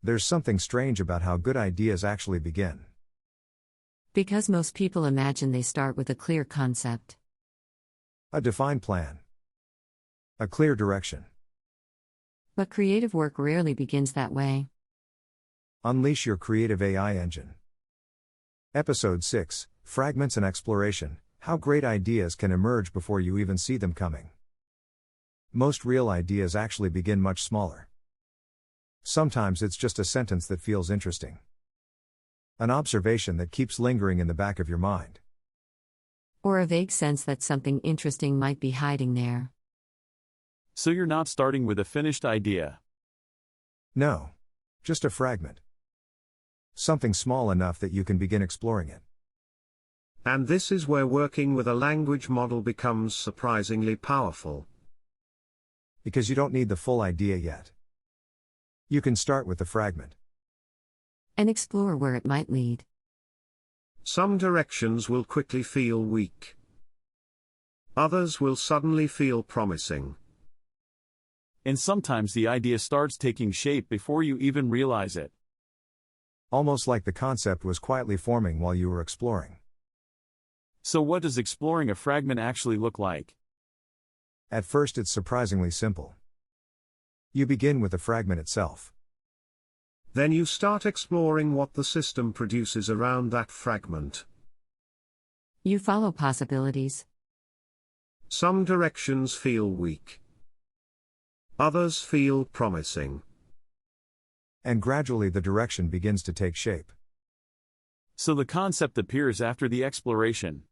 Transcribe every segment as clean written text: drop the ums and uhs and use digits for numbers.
There's something strange about how good ideas actually begin. Because most people imagine they start with a clear concept, A defined plan. A clear direction. but creative work rarely begins that way. Unleash your creative AI engine. Episode 6, Fragments and Exploration, How Great Ideas Can Emerge Before You Even See Them Coming. Most real ideas actually begin much smaller. Sometimes it's just a sentence that feels interesting. An observation that keeps lingering in the back of your mind. Or a vague sense that something interesting might be hiding there. So you're not starting with a finished idea. No. Just a fragment. Something small enough that you can begin exploring it. And this is where working with a language model becomes surprisingly powerful. Because you don't need the full idea yet. You can start with the fragment. And explore where it might lead. Some directions will quickly feel weak. Others will suddenly feel promising. And sometimes the idea starts taking shape before you even realize it. Almost like the concept was quietly forming while you were exploring. So what does exploring a fragment actually look like? At first it's surprisingly simple. You begin with the fragment itself. Then you start exploring what the system produces around that fragment. You follow possibilities. Some directions feel weak. Others feel promising. And gradually the direction begins to take shape. So the concept appears after the exploration.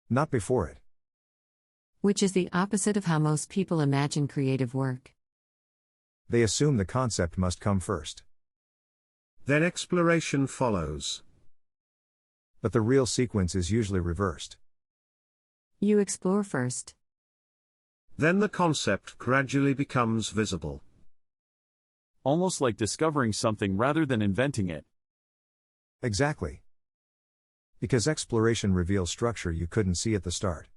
Not before it. Which is the opposite of how most people imagine creative work. They assume the concept must come first. Then exploration follows. But the real sequence is usually reversed. You explore first. Then the concept gradually becomes visible. Almost like discovering something rather than inventing it. Exactly. Because exploration reveals structure you couldn't see at the start.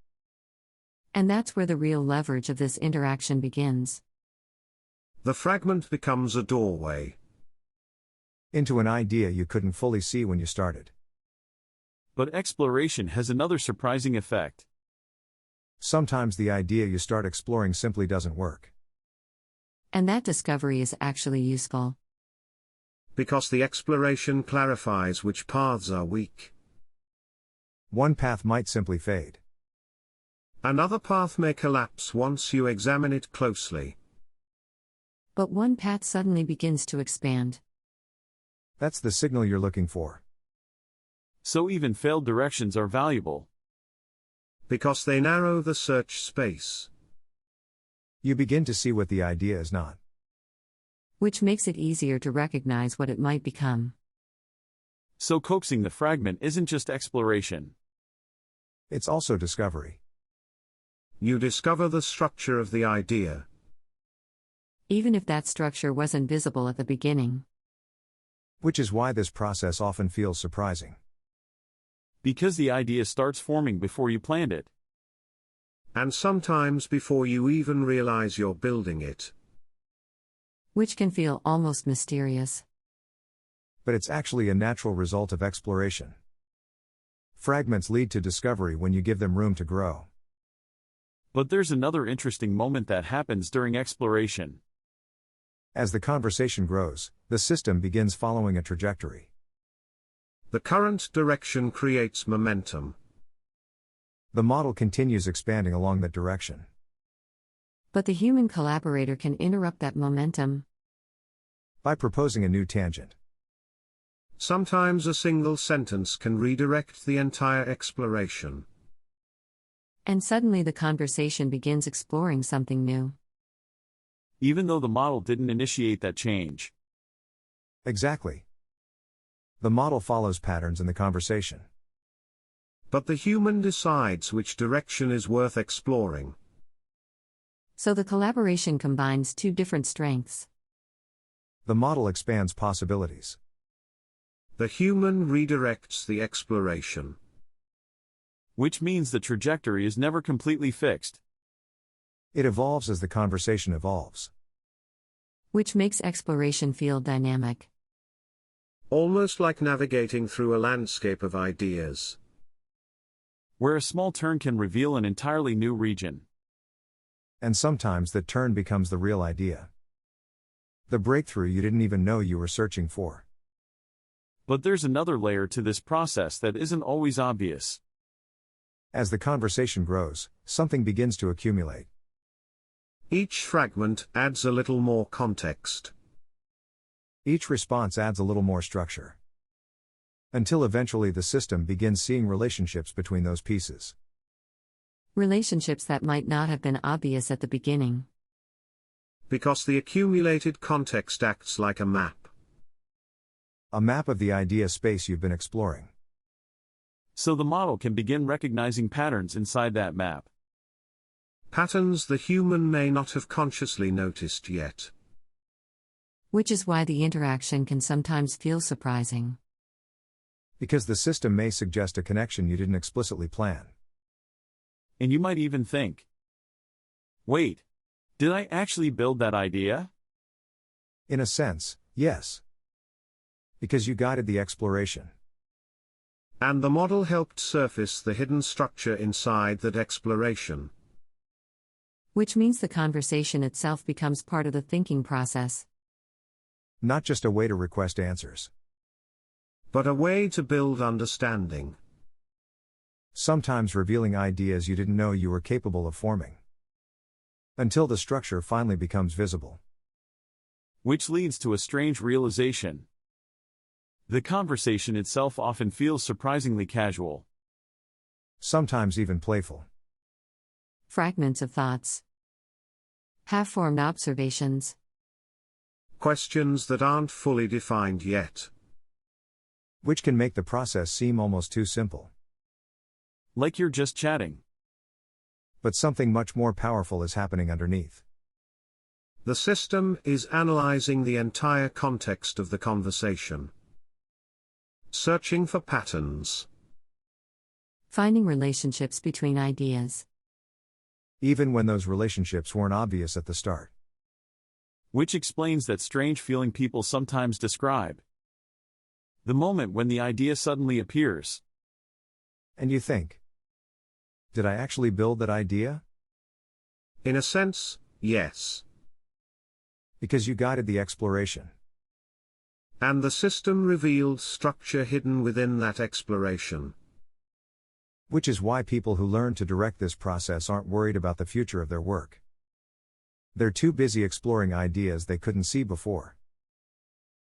And that's where the real leverage of this interaction begins. The fragment becomes a doorway. Into an idea you couldn't fully see when you started. But exploration has another surprising effect. Sometimes the idea you start exploring simply doesn't work. And that discovery is actually useful. Because the exploration clarifies which paths are weak. One path might simply fade. Another path may collapse once you examine it closely. But one path suddenly begins to expand. That's the signal you're looking for. So even failed directions are valuable. Because they narrow the search space. You begin to see what the idea is not. Which makes it easier to recognize what it might become. So coaxing the fragment isn't just exploration. It's also discovery. You discover the structure of the idea. Even if that structure wasn't visible at the beginning. Which is why this process often feels surprising. Because the idea starts forming before you planned it. And sometimes before you even realize you're building it. Which can feel almost mysterious. But it's actually a natural result of exploration. Fragments lead to discovery when you give them room to grow. But there's another interesting moment that happens during exploration. As the conversation grows, the system begins following a trajectory. The current direction creates momentum. The model continues expanding along that direction. But the human collaborator can interrupt that momentum. By proposing a new tangent. Sometimes a single sentence can redirect the entire exploration. And suddenly the conversation begins exploring something new. Even though the model didn't initiate that change. Exactly. The model follows patterns in the conversation. But the human decides which direction is worth exploring. So the collaboration combines two different strengths. The model expands possibilities. The human redirects the exploration. Which means the trajectory is never completely fixed. It evolves as the conversation evolves. which makes exploration feel dynamic. Almost like navigating through a landscape of ideas. Where a small turn can reveal an entirely new region. And sometimes that turn becomes the real idea. The breakthrough you didn't even know you were searching for. But there's another layer to this process that isn't always obvious. As the conversation grows, something begins to accumulate. Each fragment adds a little more context. Each response adds a little more structure. Until eventually the system begins seeing relationships between those pieces. Relationships that might not have been obvious at the beginning. Because the accumulated context acts like a map. A map of the idea space you've been exploring. So the model can begin recognizing patterns inside that map. Patterns the human may not have consciously noticed yet. Which is why the interaction can sometimes feel surprising. Because the system may suggest a connection you didn't explicitly plan. And you might even think, wait, did I actually build that idea? In a sense, yes. Because you guided the exploration. And the model helped surface the hidden structure inside that exploration. Which means the conversation itself becomes part of the thinking process. Not just a way to request answers. But a way to build understanding. Sometimes revealing ideas you didn't know you were capable of forming. Until the structure finally becomes visible. Which leads to a strange realization. The conversation itself often feels surprisingly casual. Sometimes even playful. Fragments of thoughts. Half-formed observations. Questions that aren't fully defined yet. Which can make the process seem almost too simple. Like you're just chatting. But something much more powerful is happening underneath. The system is analyzing the entire context of the conversation. Searching for patterns. Finding relationships between ideas. Even when those relationships weren't obvious at the start. Which explains that strange feeling people sometimes describe. The moment when the idea suddenly appears. And you think, did I actually build that idea? In a sense, yes. Because you guided the exploration. And the system revealed structure hidden within that exploration. Which is why people who learn to direct this process aren't worried about the future of their work. They're too busy exploring ideas they couldn't see before.